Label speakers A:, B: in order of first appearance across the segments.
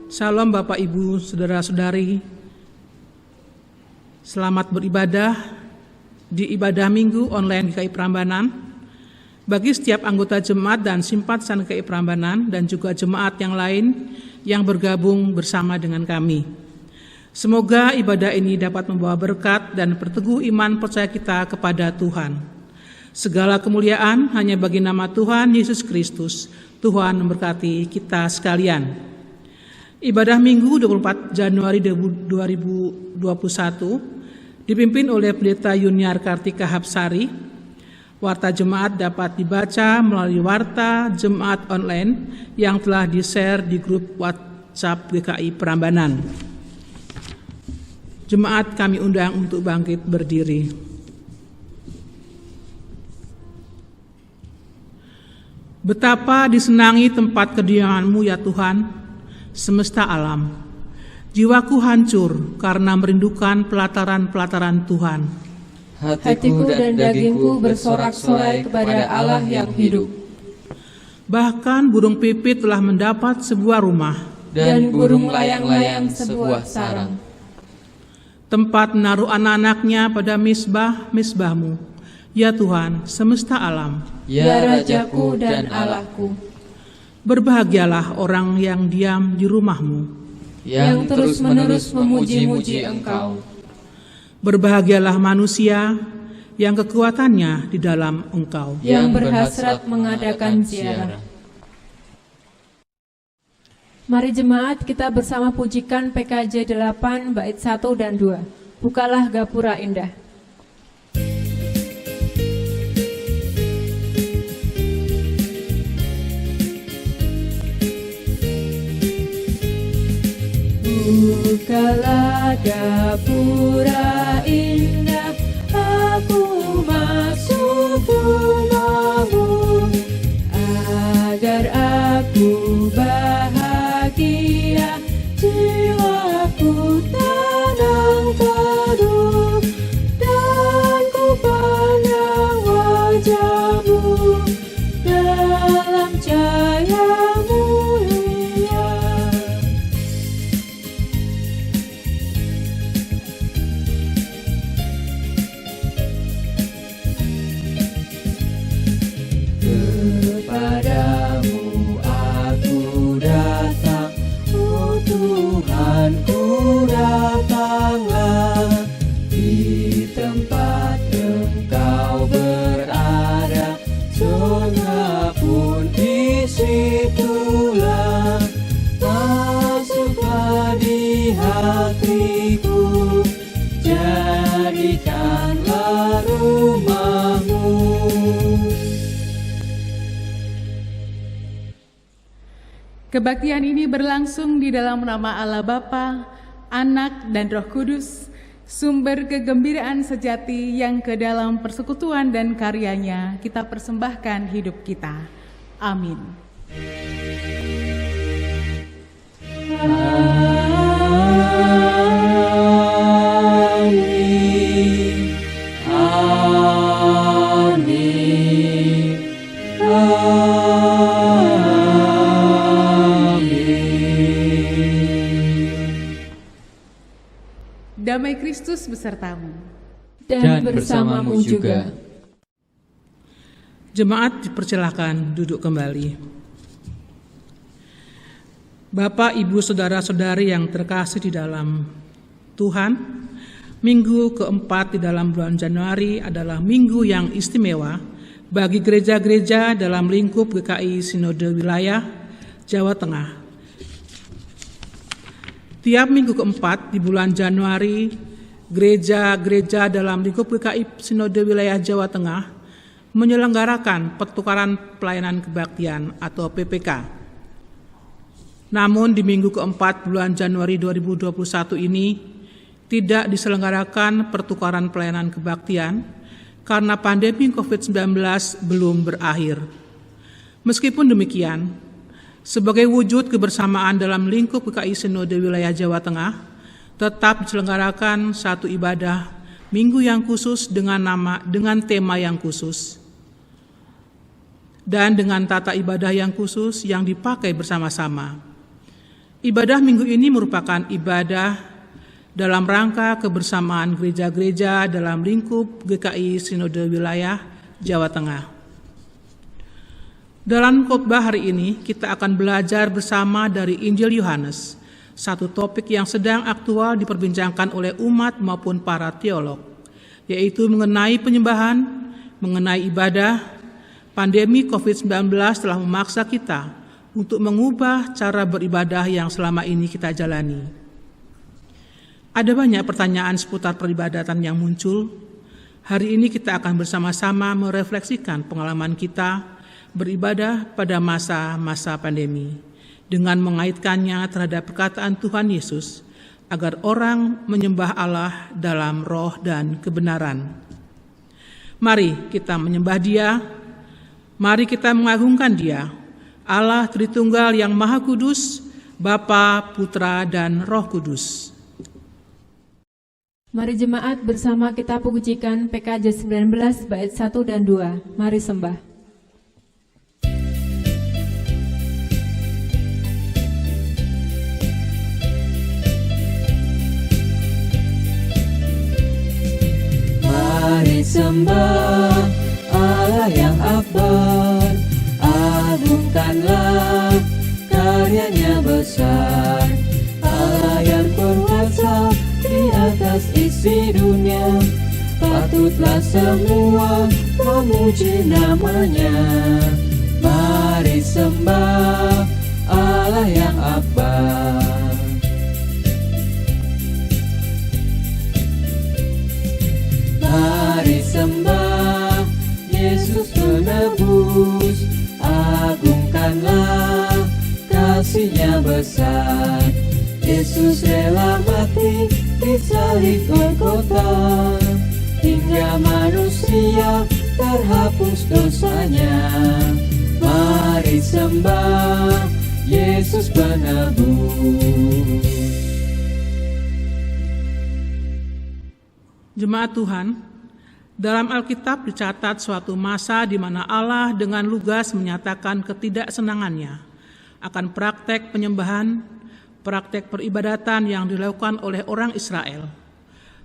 A: Salam Bapak Ibu, Saudara-saudari. Selamat beribadah di ibadah Minggu online GKI Prambanan. Bagi setiap anggota jemaat dan simpatisan GKI Prambanan dan juga jemaat yang lain yang bergabung bersama dengan kami. Semoga ibadah ini dapat membawa berkat dan perteguh iman percaya kita kepada Tuhan. Segala kemuliaan hanya bagi nama Tuhan Yesus Kristus. Tuhan memberkati kita sekalian. Ibadah Minggu 24 Januari 2021 dipimpin oleh Pendeta Yuniar Kartika Hapsari. Warta jemaat dapat dibaca melalui warta jemaat online yang telah di-share di grup WhatsApp GKI Prambanan. Jemaat kami undang untuk bangkit berdiri. Betapa disenangi tempat kediaman-Mu ya Tuhan, semesta alam. Jiwaku hancur karena merindukan pelataran-pelataran Tuhan.
B: Hatiku dan dagingku bersorak-sorai kepada Allah yang hidup.
A: Bahkan burung pipit telah mendapat sebuah rumah,
B: dan burung layang-layang sebuah sarang.
A: Tempat menaruh anak-anaknya pada misbah-misbah-Mu, ya Tuhan, semesta alam.
B: Ya Rajaku dan Allahku.
A: Berbahagialah orang yang diam di rumah-Mu,
B: yang terus-menerus memuji-muji Engkau.
A: Berbahagialah manusia yang kekuatannya di dalam Engkau,
B: yang berhasrat mengadakan ziarah.
C: Mari jemaat kita bersama pujikan PKJ 8 bait 1 dan 2. Bukalah gapura indah.
B: Bukalah gapura indah, aku masuk rumah-Mu, agar aku bahagia, jiwaku tenang teduh, dan ku pandang wajah-Mu dalam cahaya mulia. Kepadamu aku datang, oh Tuhan, ku datanglah. Di tempat Engkau berada, surga pun di situlah. Masuklah di hatiku, jadikanlah rumah-Mu.
D: Kebaktian ini berlangsung di dalam nama Allah Bapa, Anak, dan Roh Kudus, sumber kegembiraan sejati yang ke dalam persekutuan dan karyanya kita persembahkan hidup kita. Amin.
B: Amin. Amin.
D: Damai Kristus besertamu.
B: Dan bersamamu juga.
A: Jemaat dipersilakan duduk kembali. Bapak, Ibu, Saudara-saudari yang terkasih di dalam Tuhan, Minggu keempat di dalam bulan Januari adalah minggu yang istimewa bagi gereja-gereja dalam lingkup GKI Sinode Wilayah Jawa Tengah. Tiap minggu keempat di bulan Januari, gereja-gereja dalam lingkup GKI Sinode Wilayah Jawa Tengah menyelenggarakan pertukaran pelayanan kebaktian atau PPK. Namun di minggu keempat bulan Januari 2021 ini tidak diselenggarakan pertukaran pelayanan kebaktian karena pandemi COVID-19 belum berakhir. Meskipun demikian, sebagai wujud kebersamaan dalam lingkup GKI Sinode Wilayah Jawa Tengah, tetap diselenggarakan satu ibadah minggu yang khusus dengan tema yang khusus dan dengan tata ibadah yang khusus yang dipakai bersama-sama. Ibadah minggu ini merupakan ibadah dalam rangka kebersamaan gereja-gereja dalam lingkup GKI Sinode Wilayah Jawa Tengah. Dalam khotbah hari ini, kita akan belajar bersama dari Injil Yohanes, satu topik yang sedang aktual diperbincangkan oleh umat maupun para teolog, yaitu mengenai penyembahan, mengenai ibadah. Pandemi COVID-19 telah memaksa kita untuk mengubah cara beribadah yang selama ini kita jalani. Ada banyak pertanyaan seputar peribadatan yang muncul. Hari ini kita akan bersama-sama merefleksikan pengalaman kita beribadah pada masa-masa pandemi dengan mengaitkannya terhadap perkataan Tuhan Yesus agar orang menyembah Allah dalam roh dan kebenaran. Mari kita menyembah Dia, mari kita mengagungkan Dia, Allah Tritunggal yang Maha Kudus, Bapa, Putra, dan Roh Kudus.
C: Mari jemaat bersama kita pujikan PKJ 19 bait 1 dan 2. Mari sembah.
B: Mari sembah Allah yang akbar, agungkanlah karyanya besar. Allah yang berkuasa di atas isi dunia, patutlah semua memuji namanya. Mari sembah Allah yang akbar. Mari sembah Yesus penebus, agungkanlah kasih-Nya besar. Yesus rela mati di salib Golgota, hingga manusia terhapus dosanya. Mari sembah Yesus penebus.
A: Jemaat Tuhan, dalam Alkitab dicatat suatu masa di mana Allah dengan lugas menyatakan ketidaksenangannya akan praktek penyembahan, praktek peribadatan yang dilakukan oleh orang Israel.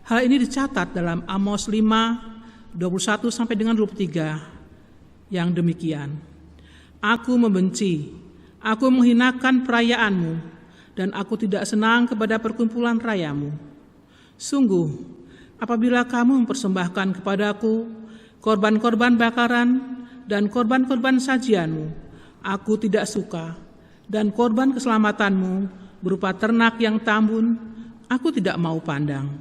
A: Hal ini dicatat dalam Amos 5, 21 sampai dengan 23 yang demikian. Aku membenci, aku menghinakan perayaanmu, dan aku tidak senang kepada perkumpulan rayamu. Sungguh, apabila kamu mempersembahkan kepadaku korban-korban bakaran dan korban-korban sajianmu, aku tidak suka, dan korban keselamatanmu berupa ternak yang tambun, aku tidak mau pandang.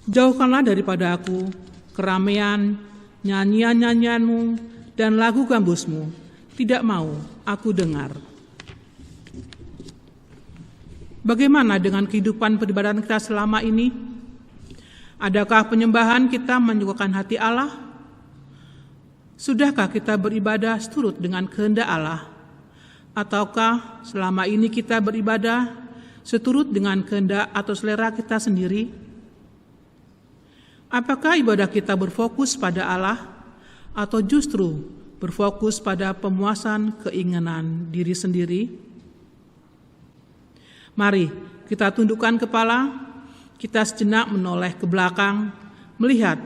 A: Jauhkanlah daripada aku keramaian, nyanyian-nyanyianmu, dan lagu gambusmu, tidak mau aku dengar. Bagaimana dengan kehidupan peribadatan kita selama ini? Adakah penyembahan kita menyukakan hati Allah? Sudahkah kita beribadah seturut dengan kehendak Allah? Ataukah selama ini kita beribadah seturut dengan kehendak atau selera kita sendiri? Apakah ibadah kita berfokus pada Allah atau justru berfokus pada pemuasan keinginan diri sendiri? Mari kita tundukkan kepala, kita sejenak menoleh ke belakang, melihat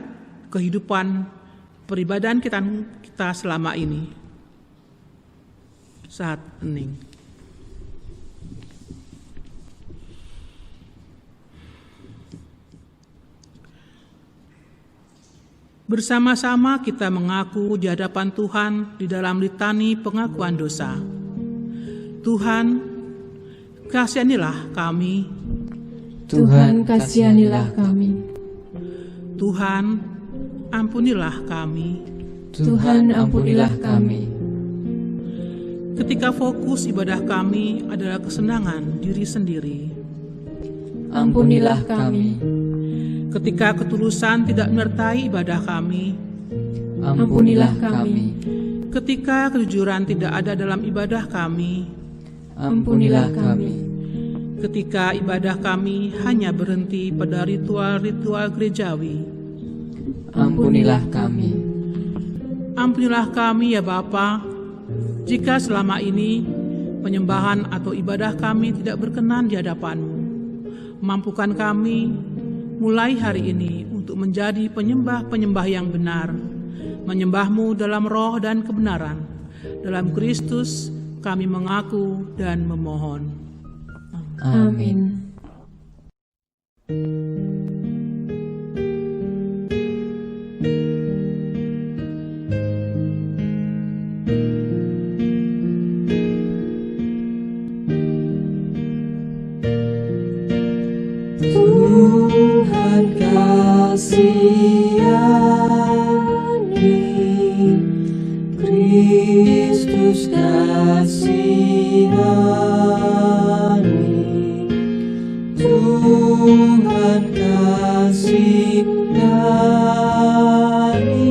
A: kehidupan peribadahan kita selama ini. Saat hening. Bersama-sama kita mengaku di hadapan Tuhan di dalam litani pengakuan dosa. Tuhan, kasihanilah kami.
C: Tuhan, kasihanilah kami.
A: Tuhan, ampunilah kami.
C: Tuhan, ampunilah kami.
A: Ketika fokus ibadah kami adalah kesenangan diri sendiri,
C: ampunilah kami.
A: Ketika ketulusan tidak menyertai ibadah kami,
C: ampunilah kami.
A: Ketika kejujuran tidak ada dalam ibadah kami,
C: ampunilah kami.
A: Ketika ibadah kami hanya berhenti pada ritual-ritual gerejawi,
C: ampunilah kami.
A: Ampunilah kami ya Bapa, jika selama ini penyembahan atau ibadah kami tidak berkenan di hadapan-Mu. Mampukan kami mulai hari ini untuk menjadi penyembah-penyembah yang benar, menyembah-Mu dalam roh dan kebenaran. Dalam Kristus kami mengaku dan memohon.
B: Amin.
E: Tuhan kasihani, Kristus kasihani, Tuhan kasihani kami.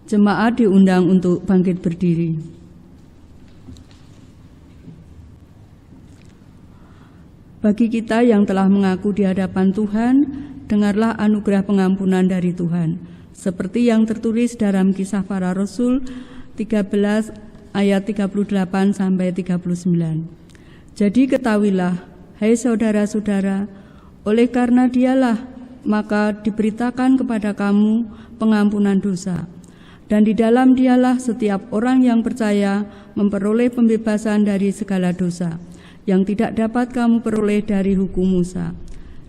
F: Jemaat diundang untuk bangkit berdiri. Bagi kita yang telah mengaku di hadapan Tuhan, dengarlah anugerah pengampunan dari Tuhan, seperti yang tertulis dalam Kisah Para Rasul 13 ayat 38 sampai 39. Jadi ketahuilah, hai saudara-saudara, oleh karena Dialah maka diberitakan kepada kamu pengampunan dosa. Dan di dalam Dialah setiap orang yang percaya memperoleh pembebasan dari segala dosa yang tidak dapat kamu peroleh dari hukum Musa.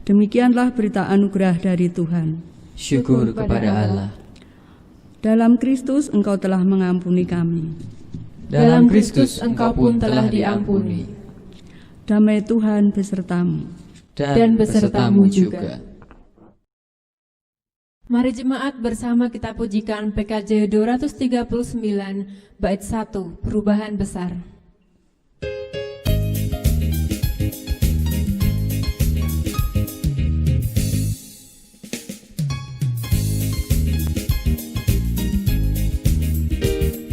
F: Demikianlah berita anugerah dari Tuhan.
E: Syukur kepada Allah.
F: Dalam Kristus engkau telah mengampuni kami.
B: Dalam Kristus engkau pun telah diampuni.
F: Damai Tuhan besertamu.
B: Dan besertamu juga.
C: Mari jemaat bersama kita pujikan PKJ 239 bait 1, perubahan besar.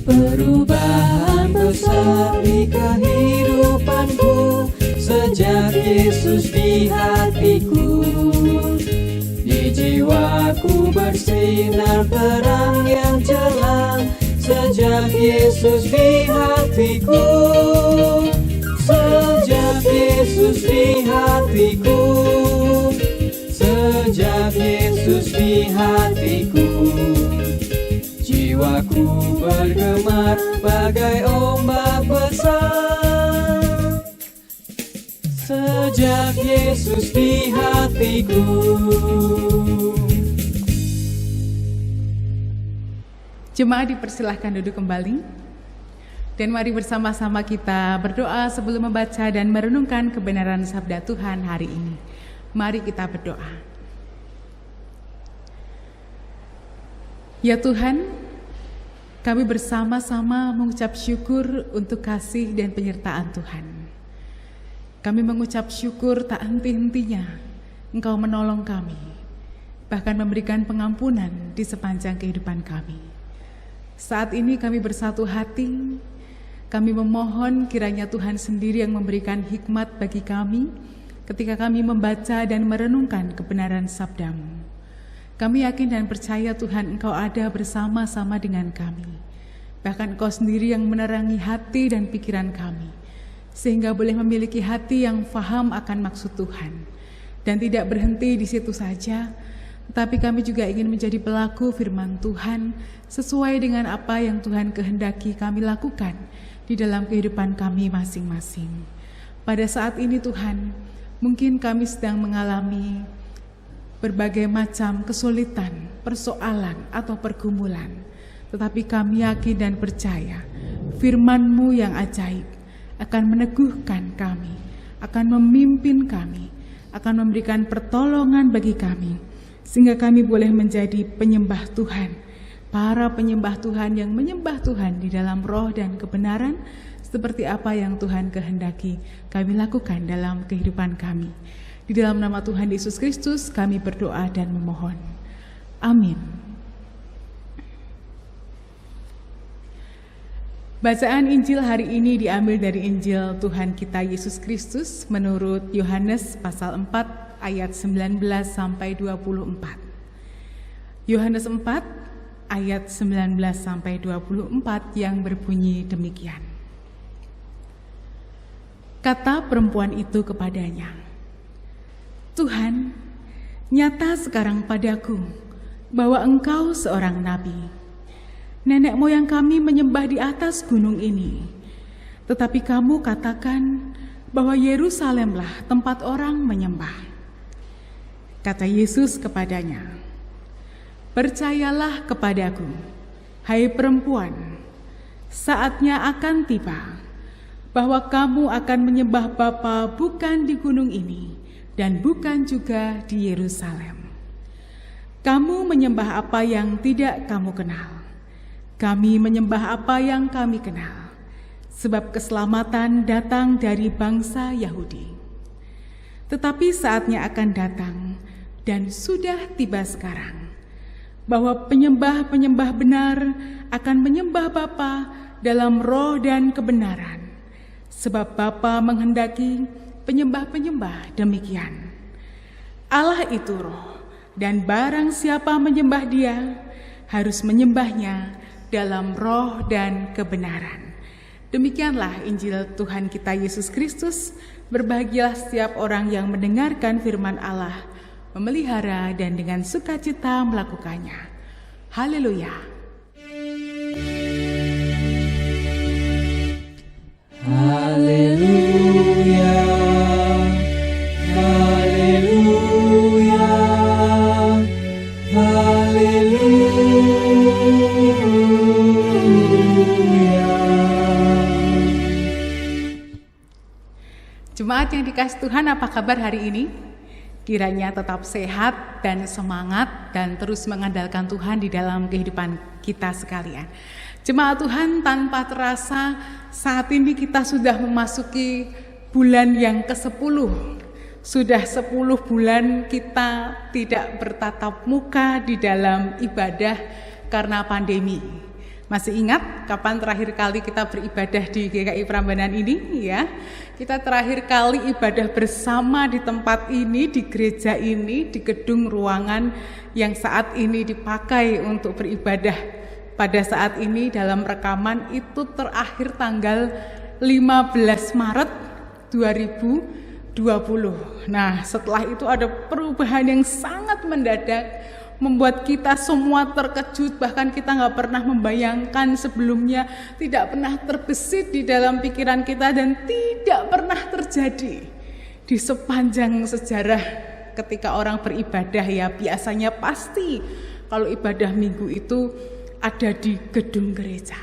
E: Perubahan besar di kehidupanku sejak Yesus di hatiku. Di jiwaku bersinar terang yang cemerlang sejak Yesus di hatiku. Sejak Yesus di hatiku. Sejak Yesus di hatiku. Jiwaku bergemar bagai ombak besar sejak Yesus di hatiku.
D: Jemaat dipersilahkan duduk kembali. Dan mari bersama-sama kita berdoa sebelum membaca dan merenungkan kebenaran sabda Tuhan hari ini. Mari kita berdoa. Ya Tuhan, kami bersama-sama mengucap syukur untuk kasih dan penyertaan Tuhan. Kami mengucap syukur tak henti-hentinya Engkau menolong kami, bahkan memberikan pengampunan di sepanjang kehidupan kami. Saat ini kami bersatu hati, kami memohon kiranya Tuhan sendiri yang memberikan hikmat bagi kami ketika kami membaca dan merenungkan kebenaran sabda-Mu. Kami yakin dan percaya Tuhan Engkau ada bersama-sama dengan kami. Bahkan Engkau sendiri yang menerangi hati dan pikiran kami, sehingga boleh memiliki hati yang faham akan maksud Tuhan. Dan tidak berhenti di situ saja, tetapi kami juga ingin menjadi pelaku firman Tuhan sesuai dengan apa yang Tuhan kehendaki kami lakukan di dalam kehidupan kami masing-masing. Pada saat ini Tuhan, mungkin kami sedang mengalami berbagai macam kesulitan, persoalan, atau pergumulan. Tetapi kami yakin dan percaya firman-Mu yang ajaib akan meneguhkan kami, akan memimpin kami, akan memberikan pertolongan bagi kami, sehingga kami boleh menjadi penyembah Tuhan, para penyembah Tuhan yang menyembah Tuhan di dalam roh dan kebenaran, seperti apa yang Tuhan kehendaki kami lakukan dalam kehidupan kami. Di dalam nama Tuhan Yesus Kristus kami berdoa dan memohon. Amin. Bacaan Injil hari ini diambil dari Injil Tuhan kita Yesus Kristus menurut Yohanes pasal 4 ayat 19 sampai 24. Yohanes 4 ayat 19 sampai 24 yang berbunyi demikian. Kata perempuan itu kepadanya, "Tuhan, nyata sekarang padaku bahwa Engkau seorang nabi. Nenek moyang kami menyembah di atas gunung ini, tetapi kamu katakan bahwa Yerusalemlah tempat orang menyembah." Kata Yesus kepadanya, "Percayalah kepadaku, hai perempuan, saatnya akan tiba bahwa kamu akan menyembah Bapa bukan di gunung ini dan bukan juga di Yerusalem. Kamu menyembah apa yang tidak kamu kenal. Kami menyembah apa yang kami kenal, sebab keselamatan datang dari bangsa Yahudi. Tetapi saatnya akan datang dan sudah tiba sekarang, bahwa penyembah-penyembah benar akan menyembah Bapa dalam roh dan kebenaran, sebab Bapa menghendaki penyembah-penyembah demikian. Allah itu roh, dan barang siapa menyembah Dia harus menyembahnya dalam roh dan kebenaran." Demikianlah Injil Tuhan kita Yesus Kristus. Berbahagialah setiap orang yang mendengarkan firman Allah, memelihara dan dengan sukacita melakukannya. Haleluya.
E: Haleluya, haleluya, haleluya.
D: Jemaat yang dikasihi Tuhan, apa kabar hari ini? Kiranya tetap sehat dan semangat dan terus mengandalkan Tuhan di dalam kehidupan kita sekalian. Jemaat Tuhan, tanpa terasa saat ini kita sudah memasuki bulan yang ke-10. Sudah 10 bulan kita tidak bertatap muka di dalam ibadah karena pandemi. Masih ingat kapan terakhir kali kita beribadah di GKI Prambanan ini ya? Kita terakhir kali ibadah bersama di tempat ini, di gereja ini, di gedung ruangan yang saat ini dipakai untuk beribadah. Pada saat ini dalam rekaman itu terakhir tanggal 15 Maret 2020. Nah, setelah itu ada perubahan yang sangat mendadak, membuat kita semua terkejut, bahkan kita nggak pernah membayangkan sebelumnya, tidak pernah terbesit di dalam pikiran kita dan tidak pernah terjadi di sepanjang sejarah ketika orang beribadah ya. Biasanya pasti kalau ibadah minggu itu ada di gedung gereja.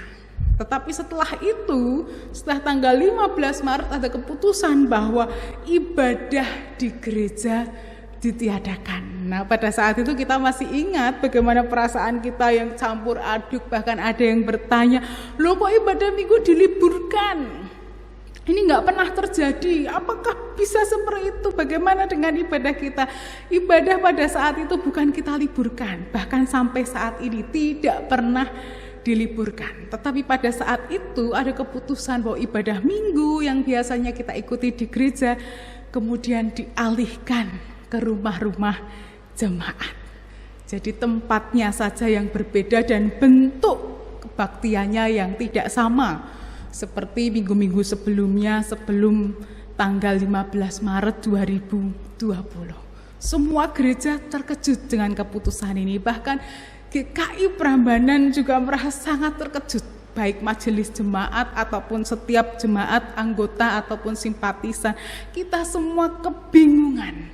D: Tetapi setelah itu, setelah tanggal 15 Maret ada keputusan bahwa ibadah di gereja ditiadakan. Nah, pada saat itu kita masih ingat bagaimana perasaan kita yang campur aduk, bahkan ada yang bertanya, "Loh kok ibadah minggu diliburkan? Ini nggak pernah terjadi, apakah bisa seperti itu? Bagaimana dengan ibadah kita?" Ibadah pada saat itu bukan kita liburkan, bahkan sampai saat ini tidak pernah diliburkan. Tetapi pada saat itu ada keputusan bahwa ibadah minggu yang biasanya kita ikuti di gereja kemudian dialihkan ke rumah-rumah jemaat. Jadi tempatnya saja yang berbeda dan bentuk kebaktiannya yang tidak sama seperti minggu-minggu sebelumnya, sebelum tanggal 15 Maret 2020. Semua gereja terkejut dengan keputusan ini, bahkan GKI Prambanan juga merasa sangat terkejut, baik majelis jemaat ataupun setiap jemaat, anggota ataupun simpatisan. Kita semua kebingungan,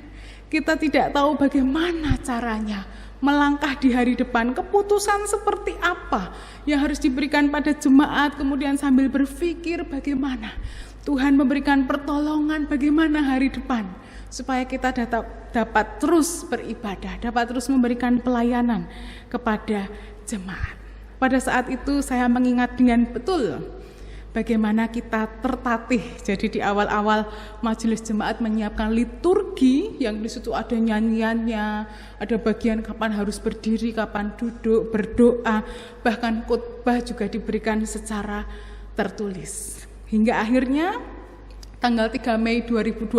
D: kita tidak tahu bagaimana caranya melangkah di hari depan, keputusan seperti apa yang harus diberikan pada jemaat, kemudian sambil berpikir bagaimana Tuhan memberikan pertolongan, bagaimana hari depan supaya kita dapat terus beribadah, dapat terus memberikan pelayanan kepada jemaat. Pada saat itu saya mengingat dengan betul bagaimana kita tertatih. Jadi di awal-awal majelis jemaat menyiapkan liturgi yang di situ ada nyanyiannya, ada bagian kapan harus berdiri, kapan duduk, berdoa, bahkan khotbah juga diberikan secara tertulis. Hingga akhirnya tanggal 3 Mei 2020,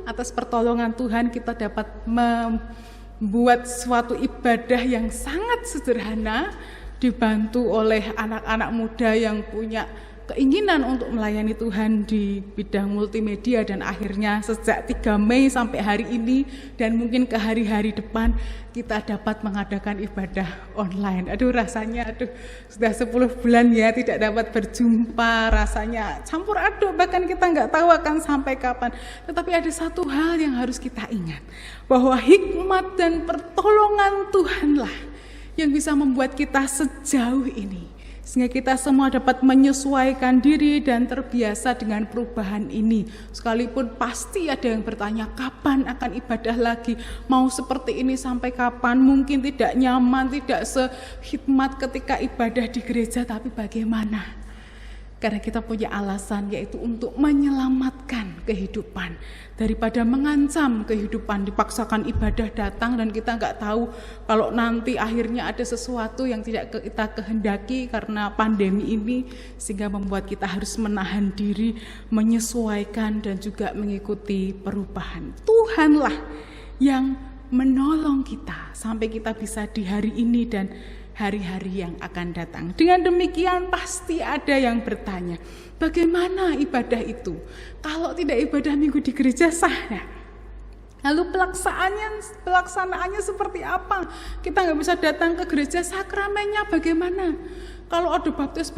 D: atas pertolongan Tuhan kita dapat membuat suatu ibadah yang sangat sederhana, dibantu oleh anak-anak muda yang punya keinginan untuk melayani Tuhan di bidang multimedia, dan akhirnya sejak 3 Mei sampai hari ini dan mungkin ke hari-hari depan kita dapat mengadakan ibadah online. Rasanya sudah 10 bulan ya tidak dapat berjumpa, rasanya campur aduk, bahkan kita nggak tahu akan sampai kapan. Tetapi ada satu hal yang harus kita ingat, bahwa hikmat dan pertolongan Tuhanlah yang bisa membuat kita sejauh ini, sehingga kita semua dapat menyesuaikan diri dan terbiasa dengan perubahan ini. Sekalipun pasti ada yang bertanya, kapan akan ibadah lagi? Mau seperti ini sampai kapan? Mungkin tidak nyaman, tidak sehikmat ketika ibadah di gereja, tapi bagaimana? Karena kita punya alasan, yaitu untuk menyelamatkan kehidupan daripada mengancam kehidupan. Dipaksakan ibadah datang dan kita nggak tahu kalau nanti akhirnya ada sesuatu yang tidak kita kehendaki karena pandemi ini, sehingga membuat kita harus menahan diri, menyesuaikan dan juga mengikuti perubahan. Tuhanlah yang menolong kita sampai kita bisa di hari ini dan hari-hari yang akan datang. Dengan demikian pasti ada yang bertanya, bagaimana ibadah itu? Kalau tidak ibadah minggu di gereja sah ya? Lalu pelaksanaannya seperti apa? Kita nggak bisa datang ke gereja, sakramennya bagaimana? Kalau ada baptis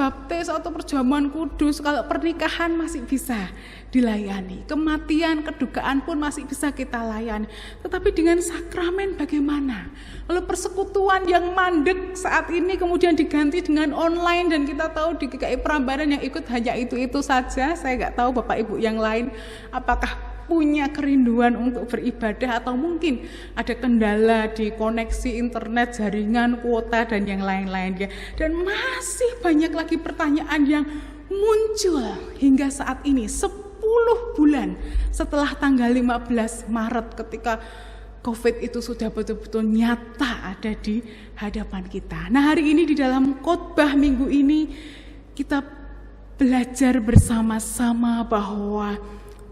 D: atau perjamuan kudus, kalau pernikahan masih bisa dilayani, kematian, kedukaan pun masih bisa kita layani. Tetapi dengan sakramen bagaimana? Lalu persekutuan yang mandek saat ini kemudian diganti dengan online, dan kita tahu di GKI Prambanan yang ikut hanya itu saja. Saya nggak tahu Bapak Ibu yang lain apakah punya kerinduan untuk beribadah, atau mungkin ada kendala di koneksi internet, jaringan, kuota, dan yang lain-lainnya. Dan masih banyak lagi pertanyaan yang muncul hingga saat ini, 10 bulan setelah tanggal 15 Maret ketika COVID itu sudah betul-betul nyata ada di hadapan kita. Nah, hari ini di dalam khotbah minggu ini kita belajar bersama-sama bahwa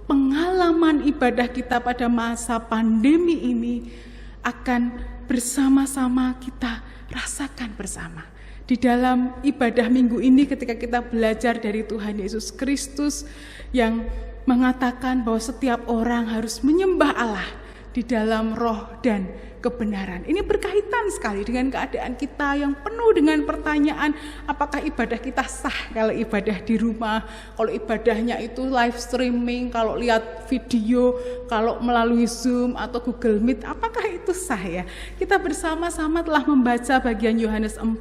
D: pengalaman ibadah kita pada masa pandemi ini akan bersama-sama kita rasakan bersama. Di dalam ibadah minggu ini ketika kita belajar dari Tuhan Yesus Kristus yang mengatakan bahwa setiap orang harus menyembah Allah di dalam roh dan kebenaran. Ini berkaitan sekali dengan keadaan kita yang penuh dengan pertanyaan, apakah ibadah kita sah kalau ibadah di rumah, kalau ibadahnya itu live streaming, kalau lihat video, kalau melalui Zoom atau Google Meet, apakah itu sah ya? Kita bersama-sama telah membaca bagian Yohanes 4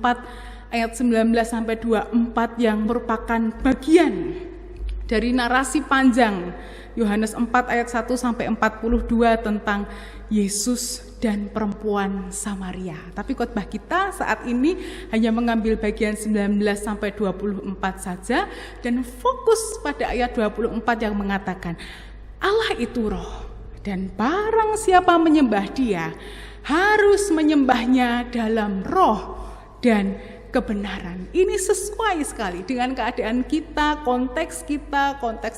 D: ayat 19-24 yang merupakan bagian dari narasi panjang Yohanes 4 ayat 1-42 tentang Yesus dan perempuan Samaria. Tapi khotbah kita saat ini hanya mengambil bagian 19-24 saja, dan fokus pada ayat 24 yang mengatakan, Allah itu roh, dan barang siapa menyembah Dia harus menyembahnya dalam roh dan kebenaran. Ini sesuai sekali dengan keadaan kita, konteks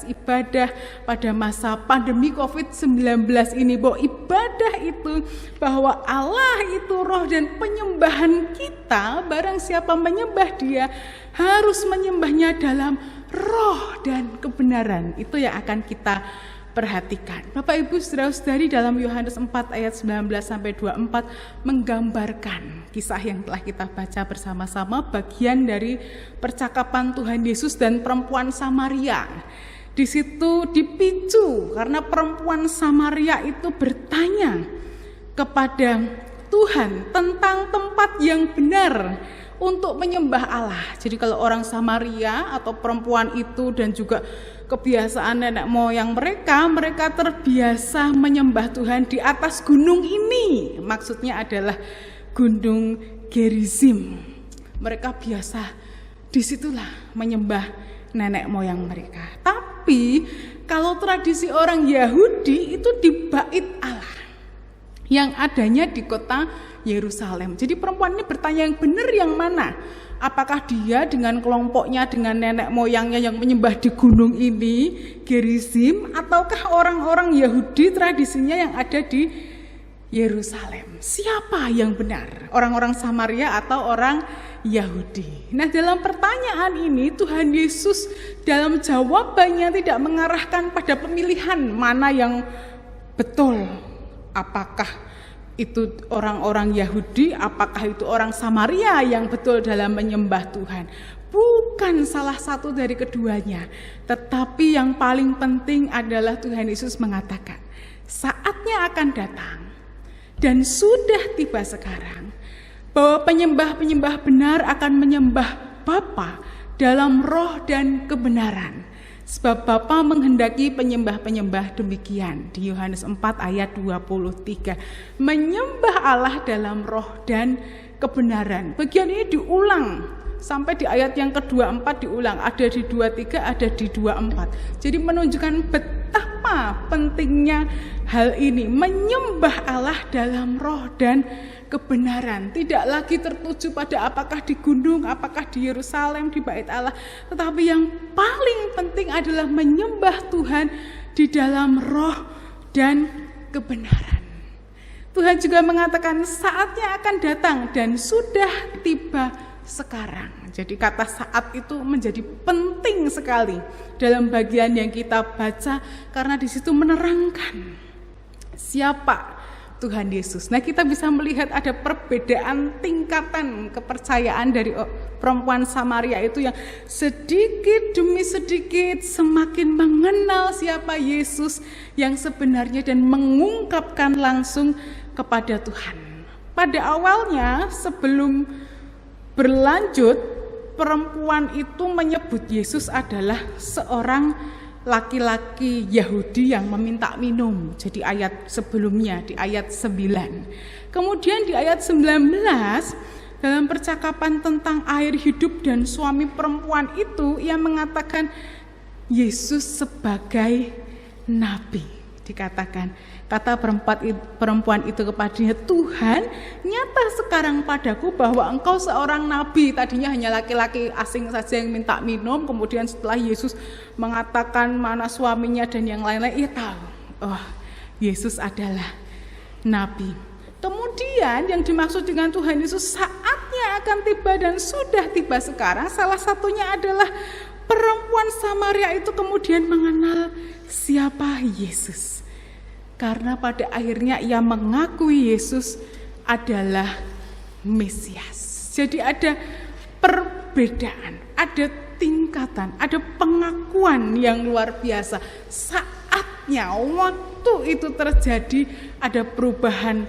D: ibadah pada masa pandemi COVID-19 ini, bahwa ibadah itu, bahwa Allah itu roh, dan penyembahan kita, barang siapa menyembah Dia harus menyembahnya dalam roh dan kebenaran. Itu yang akan kita perhatikan. Bapak Ibu saudara-saudari, dalam Yohanes 4 ayat 19-24 menggambarkan kisah yang telah kita baca bersama-sama, bagian dari percakapan Tuhan Yesus dan perempuan Samaria. Di situ dipicu karena perempuan Samaria itu bertanya kepada Tuhan tentang tempat yang benar untuk menyembah Allah. Jadi kalau orang Samaria atau perempuan itu dan juga kebiasaan nenek moyang mereka terbiasa menyembah Tuhan di atas gunung ini. Maksudnya adalah Gunung Gerizim. Mereka biasa disitulah menyembah nenek moyang mereka. Tapi kalau tradisi orang Yahudi itu di Bait Allah. yang adanya di kota Yerusalem. Jadi perempuan ini bertanya, yang benar yang mana? Apakah dia dengan kelompoknya, dengan nenek moyangnya yang menyembah di gunung ini, Gerizim, ataukah orang-orang Yahudi tradisinya yang ada di Yerusalem? Siapa yang benar? Orang-orang Samaria atau orang Yahudi? Nah, dalam pertanyaan ini Tuhan Yesus dalam jawabannya tidak mengarahkan pada pemilihan mana yang betul. Apakah itu orang-orang Yahudi, apakah itu orang Samaria yang betul dalam menyembah Tuhan? Bukan salah satu dari keduanya. Tetapi yang paling penting adalah Tuhan Yesus mengatakan, saatnya akan datang dan sudah tiba sekarang, bahwa penyembah-penyembah benar akan menyembah Bapa dalam roh dan kebenaran. Sebab Bapa menghendaki penyembah-penyembah demikian. Di Yohanes 4 ayat 23. Menyembah Allah dalam roh dan kebenaran. Bagian ini diulang sampai di ayat yang ke-24 diulang. Ada di 23, ada di 24. Jadi menunjukkan betapa pentingnya hal ini. Menyembah Allah dalam roh dan kebenaran. Tidak lagi tertuju pada apakah di gunung, apakah di Yerusalem, di bait Allah. Tetapi yang paling penting adalah menyembah Tuhan di dalam roh dan kebenaran. Tuhan juga mengatakan saatnya akan datang dan sudah tiba sekarang. Jadi kata saat itu menjadi penting sekali dalam bagian yang kita baca, karena di situ menerangkan siapa Tuhan Yesus. Nah, kita bisa melihat ada perbedaan tingkatan kepercayaan dari perempuan Samaria itu yang sedikit demi sedikit semakin mengenal siapa Yesus yang sebenarnya dan mengungkapkan langsung kepada Tuhan. Pada awalnya sebelum berlanjut, perempuan itu menyebut Yesus adalah seorang laki-laki Yahudi yang meminta minum. Jadi ayat sebelumnya, di ayat 9. Kemudian di ayat 19, dalam percakapan tentang air hidup dan suami perempuan itu, ia mengatakan Yesus sebagai nabi. Dikatakan, kata perempuan itu kepadanya, Tuhan, nyata sekarang padaku bahwa engkau seorang nabi. Tadinya hanya laki-laki asing saja yang minta minum, kemudian setelah Yesus mengatakan mana suaminya dan yang lain-lain, ia tahu, oh, Yesus adalah nabi. Kemudian yang dimaksud dengan Tuhan Yesus saatnya akan tiba dan sudah tiba sekarang, salah satunya adalah perempuan Samaria itu kemudian mengenal siapa Yesus. Karena pada akhirnya ia mengakui Yesus adalah Mesias. Jadi ada perbedaan, ada tingkatan, ada pengakuan yang luar biasa. Saatnya, waktu itu terjadi, ada perubahan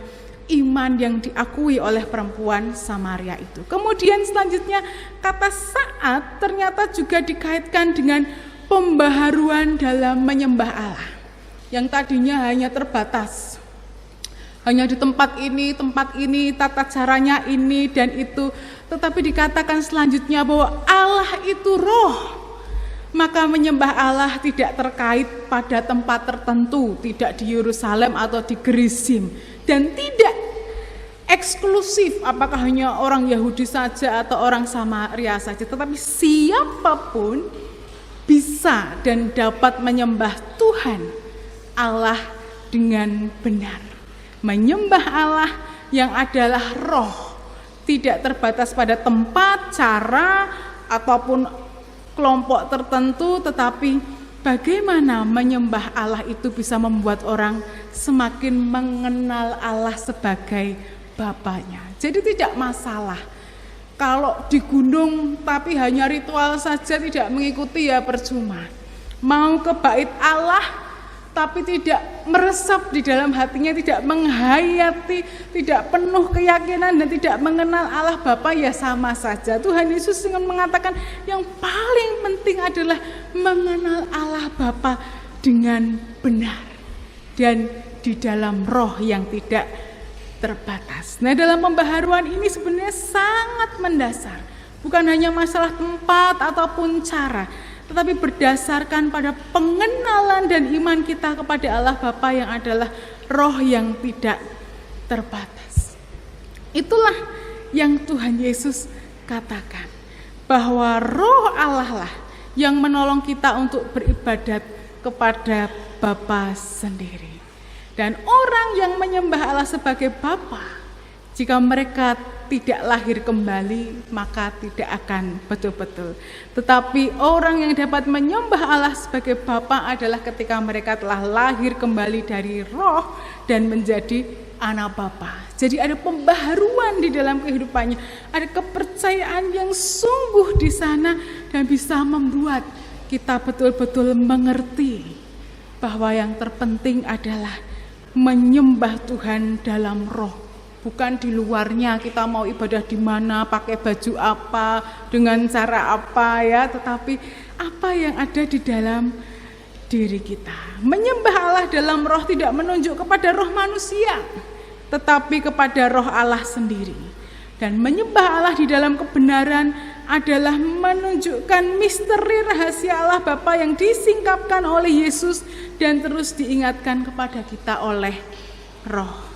D: iman yang diakui oleh perempuan Samaria itu. Kemudian selanjutnya kata saat ternyata juga dikaitkan dengan pembaharuan dalam menyembah Allah. Yang tadinya hanya terbatas, hanya di tempat ini, tata caranya ini dan itu. Tetapi dikatakan selanjutnya bahwa Allah itu roh. Maka menyembah Allah tidak terkait pada tempat tertentu, tidak di Yerusalem atau di Gerizim. Dan tidak eksklusif apakah hanya orang Yahudi saja atau orang Samaria saja. Tetapi siapapun bisa dan dapat menyembah Tuhan Allah dengan benar. Menyembah Allah yang adalah roh, tidak terbatas pada tempat, cara, ataupun kelompok tertentu, tetapi bagaimana menyembah Allah itu bisa membuat orang semakin mengenal Allah sebagai Bapanya. Jadi tidak masalah kalau di gunung tapi hanya ritual saja, tidak mengikuti ya percuma. Mau ke bait Allah tapi tidak meresap di dalam hatinya, tidak menghayati, tidak penuh keyakinan dan tidak mengenal Allah Bapa, ya sama saja. Tuhan Yesus ingin mengatakan yang paling penting adalah mengenal Allah Bapa dengan benar dan di dalam roh yang tidak terbatas. Nah, dalam pembaharuan ini sebenarnya sangat mendasar. Bukan hanya masalah tempat ataupun cara, tetapi berdasarkan pada pengenalan dan iman kita kepada Allah Bapa yang adalah roh yang tidak terbatas. Itulah yang Tuhan Yesus katakan, bahwa Roh Allah lah yang menolong kita untuk beribadat kepada Bapa sendiri. Dan orang yang menyembah Allah sebagai Bapa, jika mereka tidak lahir kembali, maka tidak akan betul-betul. Tetapi orang yang dapat menyembah Allah sebagai Bapa adalah ketika mereka telah lahir kembali dari Roh dan menjadi anak Bapa. Jadi ada pembaharuan di dalam kehidupannya, ada kepercayaan yang sungguh di sana dan bisa membuat kita betul-betul mengerti bahwa yang terpenting adalah menyembah Tuhan dalam roh. Bukan di luarnya kita mau ibadah di mana, pakai baju apa, dengan cara apa ya, tetapi apa yang ada di dalam diri kita. Menyembah Allah dalam roh tidak menunjuk kepada roh manusia, tetapi kepada roh Allah sendiri. Dan menyembah Allah di dalam kebenaran adalah menunjukkan misteri rahasia Allah Bapa yang disingkapkan oleh Yesus dan terus diingatkan kepada kita oleh roh.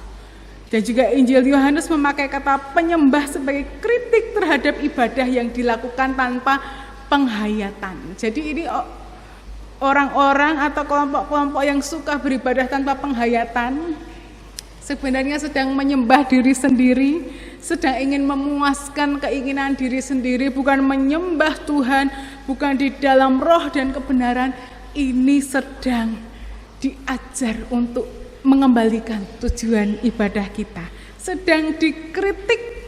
D: Dan juga Injil Yohanes memakai kata penyembah sebagai kritik terhadap ibadah yang dilakukan tanpa penghayatan. Jadi ini orang-orang atau kelompok-kelompok yang suka beribadah tanpa penghayatan sebenarnya sedang menyembah diri sendiri, sedang ingin memuaskan keinginan diri sendiri, bukan menyembah Tuhan, bukan di dalam roh dan kebenaran. Ini sedang diajar untuk mengembalikan tujuan ibadah kita, sedang dikritik